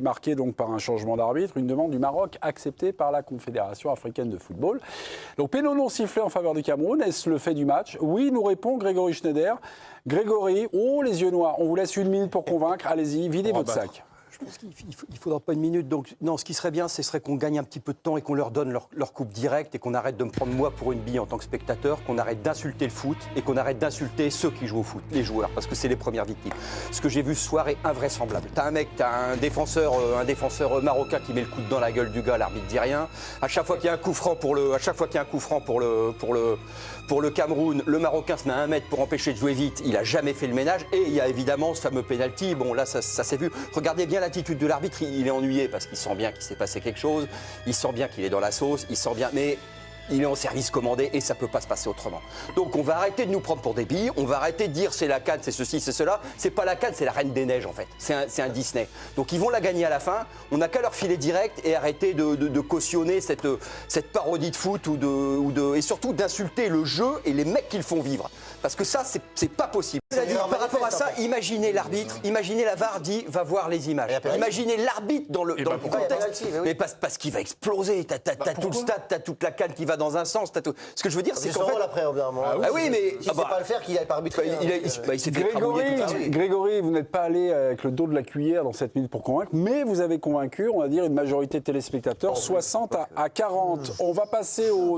Marqué donc par un changement d'arbitre, une demande du Maroc acceptée par la Confédération africaine de football. Donc péno non sifflé en faveur du Cameroun, est-ce le fait du match? Oui, nous répond Grégory Schneider. Grégory, oh les yeux noirs, on vous laisse 1 minute pour convaincre, allez-y, videz votre sac. Je pense qu'il ne faudra pas 1 minute. Donc, non, ce qui serait bien, ce serait qu'on gagne un petit peu de temps et qu'on leur donne leur coupe directe et qu'on arrête de me prendre moi pour une bille en tant que spectateur, qu'on arrête d'insulter le foot et qu'on arrête d'insulter ceux qui jouent au foot, les joueurs, parce que c'est les premières victimes. Ce que j'ai vu ce soir est invraisemblable. T'as un défenseur marocain qui met le coude dans la gueule du gars, l'arbitre dit rien. À chaque fois qu'il y a un coup franc pour le Cameroun, le Marocain se met à 1 mètre pour empêcher de jouer vite. Il a jamais fait le ménage. Et il y a évidemment ce fameux penalty. Bon, là, ça s'est vu. Regardez bien l'attitude de l'arbitre. Il est ennuyé parce qu'il sent bien qu'il s'est passé quelque chose. Il sent bien qu'il est dans la sauce. Il sent bien. Mais il est en service commandé et ça ne peut pas se passer autrement. Donc on va arrêter de nous prendre pour des billes, on va arrêter de dire c'est la CAN, c'est ceci, c'est cela. C'est pas la CAN, c'est la Reine des Neiges en fait. C'est un Disney. Donc ils vont la gagner à la fin, on n'a qu'à leur filer direct et arrêter de cautionner cette parodie de foot et surtout d'insulter le jeu et les mecs qui le font vivre. Parce que ça, c'est pas possible. Par rapport à ça, imaginez l'arbitre, imaginez la VAR dit va voir les images. Imaginez l'arbitre dans le contexte. Mais parce qu'il va exploser. T'as tout le stade, t'as toute la CAN qui va dans un sens. Ce que je veux dire, c'est qu'en fait. Après, oui, mais si c'est pas le faire qu'il n'aille pas arbitrer. Il s'est fait crabouiller toute la vie. Grégory, vous n'êtes pas allé avec le dos de la cuillère dans 7 minutes pour convaincre, mais vous avez convaincu, on va dire, une majorité de téléspectateurs, 60 à 40. On va passer au